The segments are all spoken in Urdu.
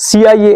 CIA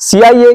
CIA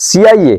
CIA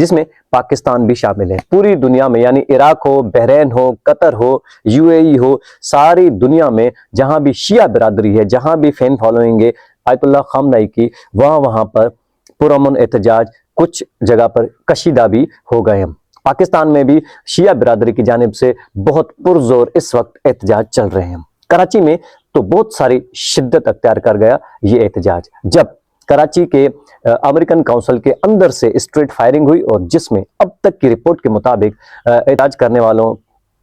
جس میں پاکستان بھی شامل ہے. پوری دنیا میں یعنی عراق ہو، بحرین ہو، قطر ہو، UAE ہو، ساری دنیا میں جہاں بھی شیعہ برادری ہے، جہاں بھی فین فالوئنگ ہے آیت اللہ خامنہ کی، وہاں پر پرامن احتجاج کچھ جگہ پر کشیدہ بھی ہو گئے ہیں. پاکستان میں بھی شیعہ برادری کی جانب سے بہت پرزور اس وقت احتجاج چل رہے ہیں. کراچی میں تو بہت ساری شدت اختیار کر گیا یہ احتجاج، جب کراچی کے امریکن کونسل کے اندر سے اسٹریٹ فائرنگ ہوئی، اور جس میں اب تک کی رپورٹ کے مطابق احتجاج کرنے والوں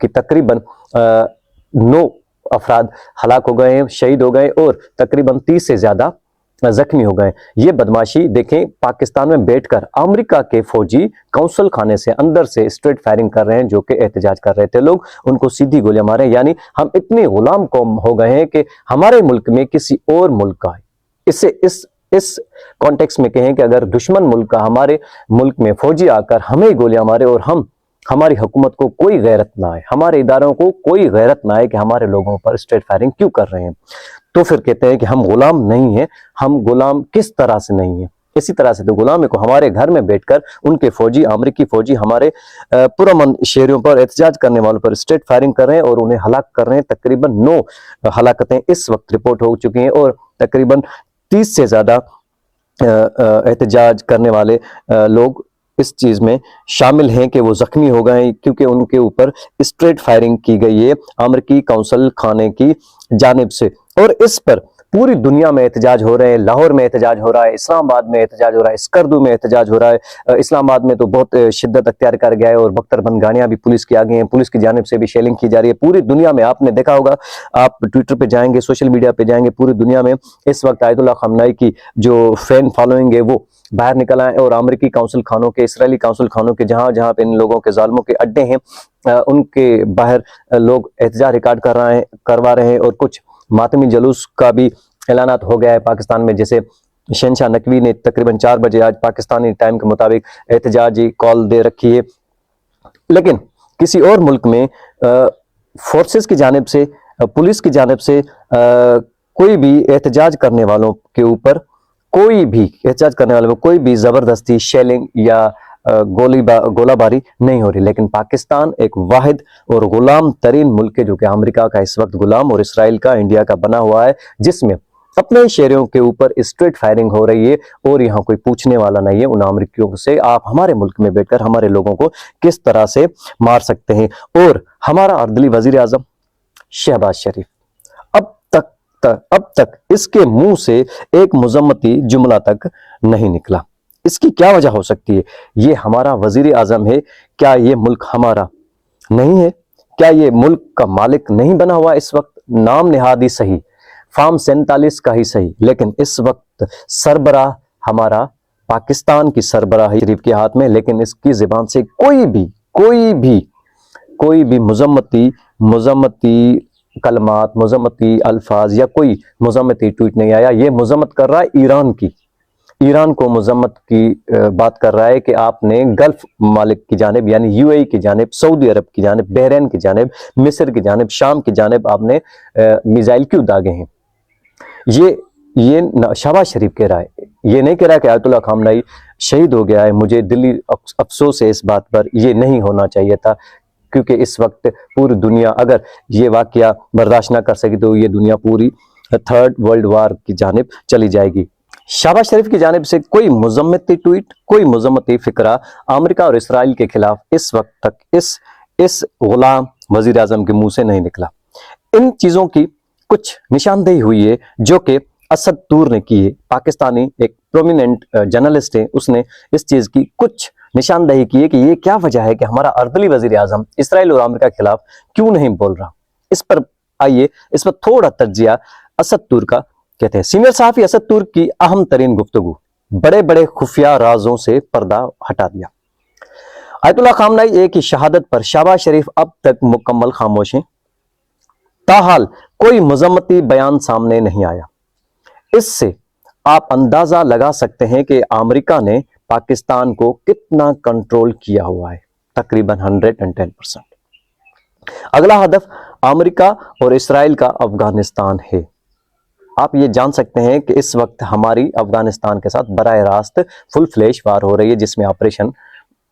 کی تقریباً 9 افراد ہلاک ہو گئے ہیں، شہید ہو گئے، اور تقریباً 30 سے زیادہ زخمی ہو گئے. یہ بدماشی دیکھیں، پاکستان میں بیٹھ کر امریکہ کے فوجی کونسل خانے سے اندر سے اسٹریٹ فائرنگ کر رہے ہیں، جو کہ احتجاج کر رہے تھے لوگ، ان کو سیدھی گولیاں مارے. یعنی ہم اتنے غلام قوم ہو گئے ہیں کہ ہمارے ملک میں کسی اور ملک کا ہے. اس کانٹیکس میں کہیں کہ اگر دشمن ملک کا ہمارے ملک میں فوجی آ کر ہمیں گولیاں مارے، اور ہماری حکومت کو کوئی غیرت نہ آئے، ہمارے اداروں کو کوئی غیرت نہ آئے کہ ہمارے لوگوں پر اسٹریٹ فائرنگ کیوں کر رہے ہیں، تو پھر کہتے ہیں کہ ہم غلام نہیں ہیں. ہم غلام کس طرح سے نہیں ہیں؟ اسی طرح سے تو غلام ہے کو ہمارے گھر میں بیٹھ کر ان کے فوجی، امریکی فوجی ہمارے پرامن شہریوں پر، احتجاج کرنے والوں پر اسٹریٹ فائرنگ کر رہے ہیں اور انہیں ہلاک کر رہے ہیں. تقریباً 9 ہلاکتیں اس وقت رپورٹ ہو چکی ہیں، اور تقریباً 30 سے زیادہ احتجاج کرنے والے لوگ اس چیز میں شامل ہیں کہ وہ زخمی ہو گئے، کیونکہ ان کے اوپر اسٹریٹ فائرنگ کی گئی ہے امریکی کونسل خانے کی جانب سے. اور اس پر پوری دنیا میں احتجاج ہو رہے ہیں. لاہور میں احتجاج ہو رہا ہے، اسلام آباد میں احتجاج ہو رہا ہے، اسکردو میں احتجاج ہو رہا ہے. اسلام آباد میں تو بہت شدت اختیار کر گیا ہے، اور بختر بند گاڑیاں بھی پولیس کی آگے ہیں، پولیس کی جانب سے بھی شیلنگ کی جا رہی ہے. پوری دنیا میں آپ نے دیکھا ہوگا، آپ ٹویٹر پہ جائیں گے، سوشل میڈیا پہ جائیں گے، پوری دنیا میں اس وقت آیت اللہ خامنہ کی جو فین فالوئنگ ہے وہ باہر نکل آئے، اور امریکی کونسل خانوں کے، اسرائیلی کونسل خانوں کے، جہاں جہاں پہ ان لوگوں کے ظالموں کے اڈے ہیں، ان کے باہر لوگ احتجاج ریکارڈ کروا رہے ہیں. اور کچھ ماتمی جلوس کا بھی اعلانات ہو گیا ہے پاکستان میں، جیسے شہنشاہ نقوی نے تقریباً 4 بجے آج پاکستانی ٹائم کے مطابق احتجاجی کال دے رکھی ہے. لیکن کسی اور ملک میں فورسز کی جانب سے، پولیس کی جانب سے کوئی بھی احتجاج کرنے والوں کے اوپر کوئی بھی زبردستی شیلنگ یا گولہ باری نہیں ہو رہی. لیکن پاکستان ایک واحد اور غلام ترین ملک ہے، جو کہ امریکہ کا اس وقت غلام، اور اسرائیل کا، انڈیا کا بنا ہوا ہے، جس میں اپنے شہریوں کے اوپر اسٹریٹ فائرنگ ہو رہی ہے، اور یہاں کوئی پوچھنے والا نہیں ہے ان امریکیوں سے آپ ہمارے ملک میں بیٹھ کر ہمارے لوگوں کو کس طرح سے مار سکتے ہیں. اور ہمارا اردلی وزیر اعظم شہباز شریف اب تک اس کے منہ سے ایک مذمتی جملہ تک نہیں نکلا. اس کی کیا وجہ ہو سکتی ہے؟ یہ ہمارا وزیر اعظم ہے، کیا یہ ملک ہمارا نہیں ہے؟ کیا یہ ملک کا مالک نہیں بنا ہوا؟ اس وقت نام نہاد ہی صحیح، فارم 47 کا ہی صحیح، لیکن اس وقت سربراہ ہمارا پاکستان کی سربراہ شریف کے ہاتھ میں. لیکن اس کی زبان سے کوئی بھی مذمتی کلمات، مذمتی الفاظ یا کوئی مذمتی ٹویٹ نہیں آیا. یہ مذمت کر رہا ہے ایران کو مذمت کی بات کر رہا ہے کہ آپ نے گلف ممالک کی جانب یعنی UAE کی جانب، سعودی عرب کی جانب، بحرین کی جانب، مصر کی جانب، شام کی جانب آپ نے میزائل کیوں داغے ہیں. یہ شہباز شریف کہہ رہا ہے، یہ نہیں کہہ رہا کہ آیت اللہ خامنہ شہید ہو گیا ہے. مجھے دلی افسوس ہے اس بات پر، یہ نہیں ہونا چاہیے تھا، کیونکہ اس وقت پوری دنیا اگر یہ واقعہ برداشت نہ کر سکی تو یہ دنیا پوری 3rd ورلڈ وار کی جانب چلی جائے گی. شہباز شریف کی جانب سے کوئی مذمتی ٹویٹ، کوئی مذمتی فقرہ امریکہ اور اسرائیل کے خلاف اس وقت تک اس غلام وزیر اعظم کے منہ سے نہیں نکلا. ان چیزوں کی کچھ نشاندہی ہوئی ہے جو کہ اسد طور نے کی ہے. پاکستانی ایک پرومیننٹ جرنلسٹ ہے، اس نے اس چیز کی کچھ نشاندہی کی ہے کہ یہ کیا وجہ ہے کہ ہمارا اردلی وزیر اعظم اسرائیل اور امریکہ کے خلاف کیوں نہیں بول رہا. اس پر آئیے، اس پر تھوڑا تجزیہ اسد طور کا کہتے ہیں. سینئر صحافی اسد طور کی اہم ترین گفتگو، بڑے خفیہ رازوں سے پردہ ہٹا دیا. آیت اللہ خامنہ ایک کی شہادت پر شہباز شریف اب تک مکمل خاموش ہیں، تاحال کوئی مذمتی بیان سامنے نہیں آیا. اس سے آپ اندازہ لگا سکتے ہیں کہ امریکہ نے پاکستان کو کتنا کنٹرول کیا ہوا ہے، تقریباً 110%. اگلا ہدف امریکہ اور اسرائیل کا افغانستان ہے. آپ یہ جان سکتے ہیں کہ اس وقت ہماری افغانستان کے ساتھ براہ راست فل فلیش وار ہو رہی ہے، جس میں آپریشن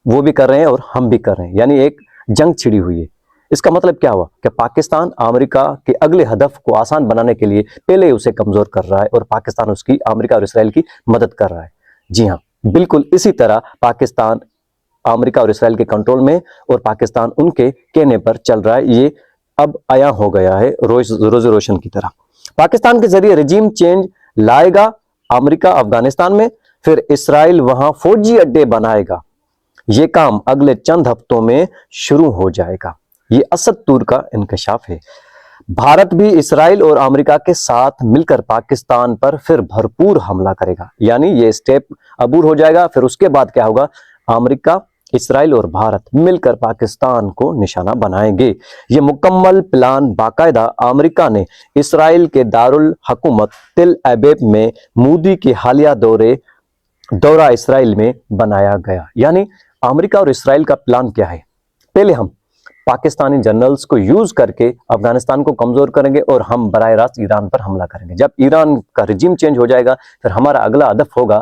وہ بھی کر رہے ہیں اور ہم بھی کر رہے ہیں، یعنی ایک جنگ چھڑی ہوئی ہے۔ اس کا مطلب کیا ہوا کہ پاکستان امریکہ کے اگلے ہدف کو آسان بنانے کے لیے پہلے اسے کمزور کر رہا ہے، اور پاکستان اس کی امریکہ اور اسرائیل کی مدد کر رہا ہے۔ جی ہاں، بالکل اسی طرح پاکستان امریکہ اور اسرائیل کے کنٹرول میں، اور پاکستان ان کے کہنے پر چل رہا ہے۔ یہ اب عیاں ہو گیا ہے روز روشن کی طرح۔ پاکستان کے ذریعے رجیم چینج لائے گا امریکہ افغانستان میں، پھر اسرائیل وہاں فوجی اڈے بنائے گا۔ یہ کام اگلے چند ہفتوں میں شروع ہو جائے گا۔ یہ اسد طور کا انکشاف ہے۔ بھارت بھی اسرائیل اور امریکہ کے ساتھ مل کر پاکستان پر پھر بھرپور حملہ کرے گا، یعنی یہ سٹیپ عبور ہو جائے گا۔ پھر اس کے بعد کیا ہوگا؟ امریکہ، اسرائیل اور بھارت مل کر پاکستان کو نشانہ بنائیں گے۔ یہ مکمل پلان باقاعدہ امریکہ نے اسرائیل کے دارالحکومت تل ابیب میں مودی کے حالیہ دورہ اسرائیل میں بنایا گیا۔ یعنی امریکہ اور اسرائیل کا پلان کیا ہے؟ پہلے ہم پاکستانی جنرلز کو یوز کر کے افغانستان کو کمزور کریں گے، اور ہم براہ راست ایران پر حملہ کریں گے۔ جب ایران کا رجیم چینج ہو جائے گا، پھر ہمارا اگلا ہدف ہوگا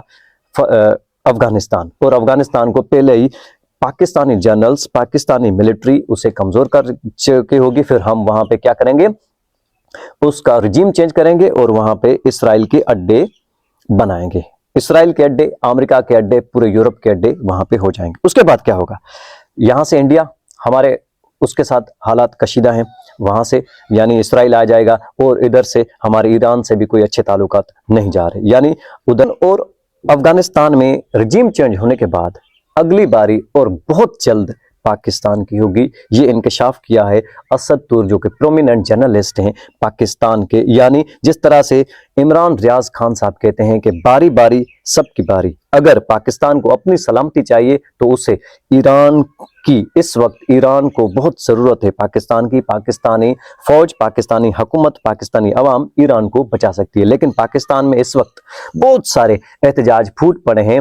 افغانستان، اور افغانستان کو پہلے ہی پاکستانی جنرلز، پاکستانی ملٹری اسے کمزور کر چکی ہوگی۔ پھر ہم وہاں پہ کیا کریں گے؟ اس کا رجیم چینج کریں گے، اور وہاں پہ اسرائیل کے اڈے بنائیں گے۔ اسرائیل کے اڈے، امریکہ کے اڈے، پورے یورپ کے اڈے وہاں پہ ہو جائیں گے۔ اس کے بعد کیا ہوگا؟ یہاں سے انڈیا ہمارے اس کے ساتھ حالات کشیدہ ہیں، وہاں سے یعنی اسرائیل آ جائے گا، اور ادھر سے ہمارے ایران سے بھی کوئی اچھے تعلقات نہیں جا رہے، یعنی ادھر اور افغانستان میں رجیم چینج ہونے کے بعد اگلی باری اور بہت جلد پاکستان کی ہوگی۔ یہ انکشاف کیا ہے اسد طور، جو کہ پرومیننٹ جرنلسٹ ہیں پاکستان کے، یعنی جس طرح سے عمران ریاض خان صاحب کہتے ہیں کہ باری باری سب کی باری۔ اگر پاکستان کو اپنی سلامتی چاہیے تو اسے ایران کی، اس وقت ایران کو بہت ضرورت ہے پاکستان کی۔ پاکستانی فوج، پاکستانی حکومت، پاکستانی عوام ایران کو بچا سکتی ہے، لیکن پاکستان میں اس وقت بہت سارے احتجاج پھوٹ پڑے ہیں،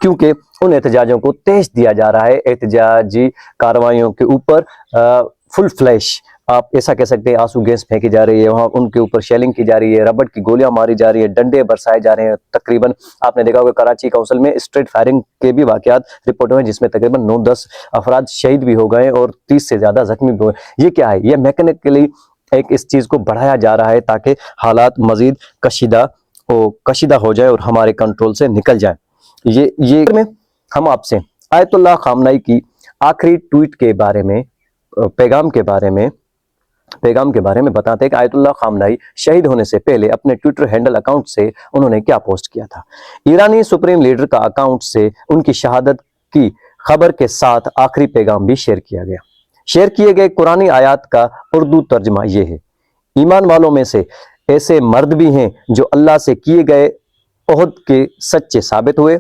کیونکہ ان احتجاجوں کو تیز دیا جا رہا ہے۔ احتجاجی کارروائیوں کے اوپر فل فلیش، آپ ایسا کہہ سکتے ہیں، آنسو گیس پھینکی جا رہی ہے، وہاں ان کے اوپر شیلنگ کی جا رہی ہے، ربڑ کی گولیاں ماری جا رہی ہے، ڈنڈے برسائے جا رہے ہیں۔ تقریباً آپ نے دیکھا ہوگا کراچی کونسل میں اسٹریٹ فائرنگ کے بھی واقعات رپورٹ ہوئے، جس میں تقریباً 9-10 افراد شہید بھی ہو گئے اور 30 سے زیادہ زخمی بھی ہوئے۔ یہ کیا ہے؟ یہ میکینکلی ایک اس چیز کو بڑھایا جا رہا ہے تاکہ حالات مزید کشیدہ ہو جائے اور ہمارے کنٹرول سے نکل جائے۔ یہ میں ہم آپ سے آیت اللہ خامنائی کی آخری ٹویٹ کے بارے میں، پیغام کے بارے میں بتاتے ہیں کہ آیت اللہ خامنائی شہید ہونے سے پہلے اپنے ٹویٹر ہینڈل اکاؤنٹ سے انہوں نے کیا پوسٹ کیا تھا۔ ایرانی سپریم لیڈر کا اکاؤنٹ سے ان کی شہادت کی خبر کے ساتھ آخری پیغام بھی شیئر کیا گیا۔ شیئر کیے گئے قرآنی آیات کا اردو ترجمہ یہ ہے: ایمان والوں میں سے ایسے مرد بھی ہیں جو اللہ سے کیے گئے عہد کے سچے ثابت ہوئے،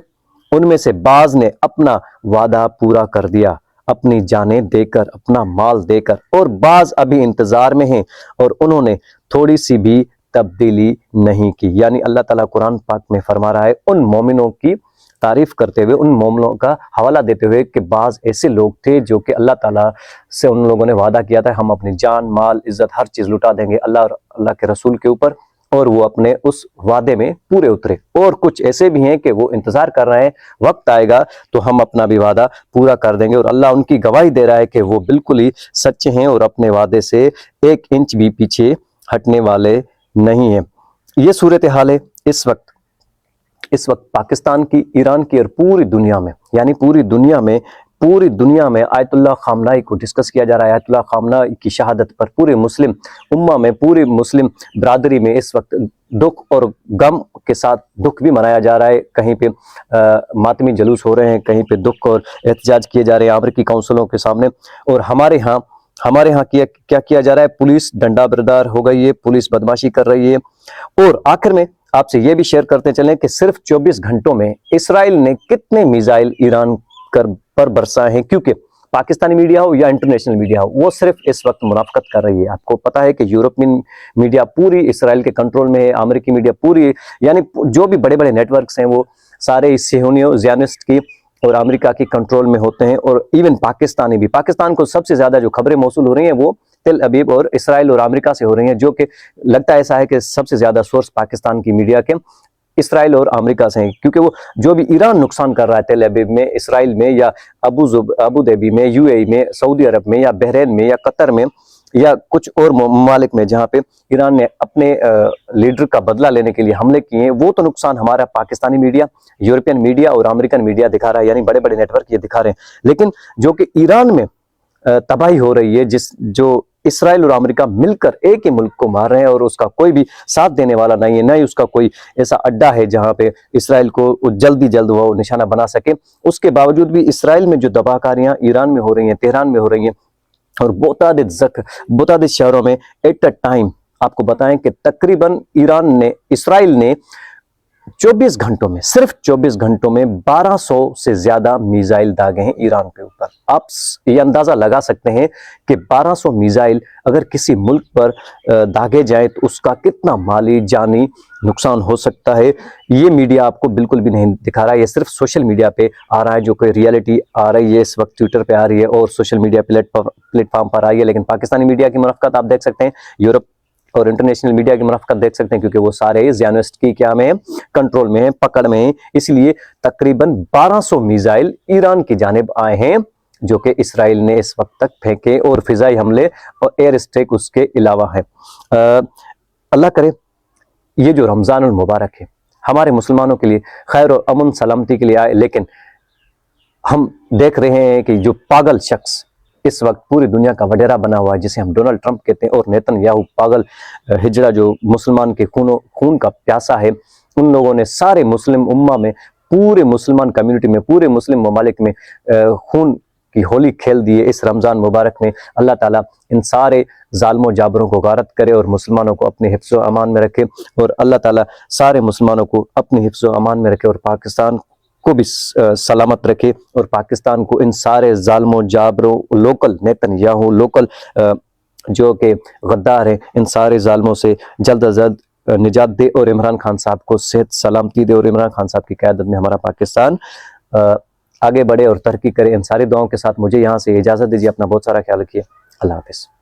ان میں سے بعض نے اپنا وعدہ پورا کر دیا، اپنی جانیں دے کر، اپنا مال دے کر، اور بعض ابھی انتظار میں ہیں اور انہوں نے تھوڑی سی بھی تبدیلی نہیں کی۔ یعنی اللہ تعالیٰ قرآن پاک میں فرما رہا ہے ان مومنوں کی تعریف کرتے ہوئے، ان مومنوں کا حوالہ دیتے ہوئے کہ بعض ایسے لوگ تھے جو کہ اللہ تعالیٰ سے ان لوگوں نے وعدہ کیا تھا ہم اپنی جان، مال، عزت، ہر چیز لٹا دیں گے اللہ اور اللہ کے رسول کے اوپر، اور وہ اپنے اس وعدے میں پورے اترے۔ اور کچھ ایسے بھی ہیں کہ وہ انتظار کر رہے ہیں، وقت آئے گا تو ہم اپنا بھی وعدہ پورا کر دیں گے، اور اللہ ان کی گواہی دے رہا ہے کہ وہ بالکل ہی سچے ہیں اور اپنے وعدے سے 1 انچ بھی پیچھے ہٹنے والے نہیں ہیں۔ یہ صورتحال ہے اس وقت پاکستان کی، ایران کی، اور پوری دنیا میں، یعنی پوری دنیا میں آیت اللہ خامنائی کو ڈسکس کیا جا رہا ہے۔ آیت اللہ خامنائی کی شہادت پر پورے مسلم امہ میں، پوری مسلم برادری میں اس وقت دکھ اور غم کے ساتھ دکھ بھی منایا جا رہا ہے۔ کہیں پہ ماتمی جلوس ہو رہے ہیں، کہیں پہ دکھ اور احتجاج کیے جا رہے ہیں امریکی کونسلوں کے سامنے، اور ہمارے ہاں کیا کیا جا رہا ہے؟ پولیس ڈنڈا بردار ہو گئی ہے، پولیس بدماشی کر رہی ہے۔ اور آخر میں آپ سے یہ بھی شیئر کرتے چلیں کہ صرف 24 گھنٹوں میں اسرائیل نے کتنے میزائل ایران پر برسائے ہیں، کیونکہ پاکستانی میڈیا ہو یا انٹرنیشنل میڈیا ہو، وہ صرف اس وقت منافقت کر رہی ہے۔ آپ کو پتا ہے کہ یورپین میڈیا پوری اسرائیل کے کنٹرول میں ہے، امریکی میڈیا پوری، یعنی جو بھی بڑے بڑے نیٹ ورکس ہیں وہ سارے صہیونیوں، زیونسٹ کی اور امریکہ کی کنٹرول میں ہوتے ہیں، اور ایون پاکستانی بھی۔ پاکستان کو سب سے زیادہ جو خبریں موصول ہو رہی ہیں وہ تل ابیب اور اسرائیل اور امریکہ سے ہو رہی ہیں، جو کہ لگتا ایسا ہے کہ سب سے زیادہ سورس پاکستان کی میڈیا کے اسرائیل اور امریکہ سے ہیں، کیونکہ وہ جو بھی ایران نقصان کر رہا ہے تیل ابیب میں، اسرائیل میں، یا ابو ظبی میں، یو اے ای میں، سعودی عرب میں، یا بحرین میں، یا قطر میں، یا کچھ اور ممالک میں جہاں پہ ایران نے اپنے لیڈر کا بدلہ لینے کے لیے حملے کیے ہیں، وہ تو نقصان ہمارا پاکستانی میڈیا، یورپین میڈیا اور امریکن میڈیا دکھا رہا ہے، یعنی بڑے بڑے نیٹ ورک یہ دکھا رہے ہیں، لیکن جو کہ ایران میں تباہی ہو رہی ہے، جو اسرائیل اور امریکہ مل کر ایک ہی ملک کو مار رہے ہیں، اور اس کا کوئی بھی ساتھ دینے والا نہیں ہے، نہ ہی اس کا کوئی ایسا اڈا ہے جہاں پہ اسرائیل کو جلد وہ نشانہ بنا سکے، اس کے باوجود بھی اسرائیل میں جو دبا کاریاں ایران میں ہو رہی ہیں، تہران میں ہو رہی ہیں، اور متعدد شہروں میں ایٹ اے ٹائم، آپ کو بتائیں کہ تقریباً اسرائیل نے 24 گھنٹوں میں، صرف 24 گھنٹوں میں 1200 سے زیادہ میزائل داغے ہیں ایران کے اوپر۔ آپ یہ اندازہ لگا سکتے ہیں کہ 1200 میزائل اگر کسی ملک پر داغے جائیں تو اس کا کتنا مالی جانی نقصان ہو سکتا ہے۔ یہ میڈیا آپ کو بالکل بھی نہیں دکھا رہا ہے، یہ صرف سوشل میڈیا پہ آ رہا ہے، جو کہ ریئلٹی آ رہی ہے اس وقت ٹویٹر پہ آ رہی ہے اور سوشل میڈیا پلیٹ فارم پر آئی ہے، لیکن پاکستانی میڈیا کی منافقت آپ دیکھ سکتے ہیں، یورپ اور انٹرنیشنل میڈیا کی منافقت دیکھ سکتے ہیں، کیونکہ وہ سارے زیانسٹ کی کیا میں کنٹرول میں ہیں، پکڑ میں ہیں، اس لیے تقریباً 1200 میزائل ایران کی جانب آئے ہیں جو کہ اسرائیل نے اس وقت تک پھینکے، اور فضائی حملے اور ایئر اسٹرائیک اس کے علاوہ ہے۔ اللہ کرے یہ جو رمضان المبارک ہے ہمارے مسلمانوں کے لیے خیر و امن سلامتی کے لیے آئے، لیکن ہم دیکھ رہے ہیں کہ جو پاگل شخص اس وقت پوری دنیا کا وڈیرا بنا ہوا ہے، جسے ہم ڈونلڈ ٹرمپ کہتے ہیں، اور نیتن یاہو پاگل ہجڑا جو مسلمان کے خون کا پیاسا ہے، ان لوگوں نے سارے مسلم امہ میں، پورے مسلمان کمیونٹی میں، پورے مسلم ممالک میں خون کی ہولی کھیل دیے اس رمضان مبارک میں۔ اللہ تعالیٰ ان سارے ظالم و جابروں کو غارت کرے اور مسلمانوں کو اپنے حفظ و امان میں رکھے، اور اللہ تعالیٰ سارے مسلمانوں کو اپنے حفظ و امان میں رکھے، اور پاکستان کو بھی سلامت رکھے، اور پاکستان کو ان سارے ظالم و جابروں، لوکل نیتن یاہو، لوکل جو کہ غدار ہیں، ان سارے ظالموں سے جلد از جلد نجات دے، اور عمران خان صاحب کو صحت سلامتی دے، اور عمران خان صاحب کی قیادت میں ہمارا پاکستان آگے بڑھے اور ترقی کرے۔ ان ساری دعاؤں کے ساتھ مجھے یہاں سے اجازت دیجیے، اپنا بہت سارا خیال رکھیے، اللہ حافظ۔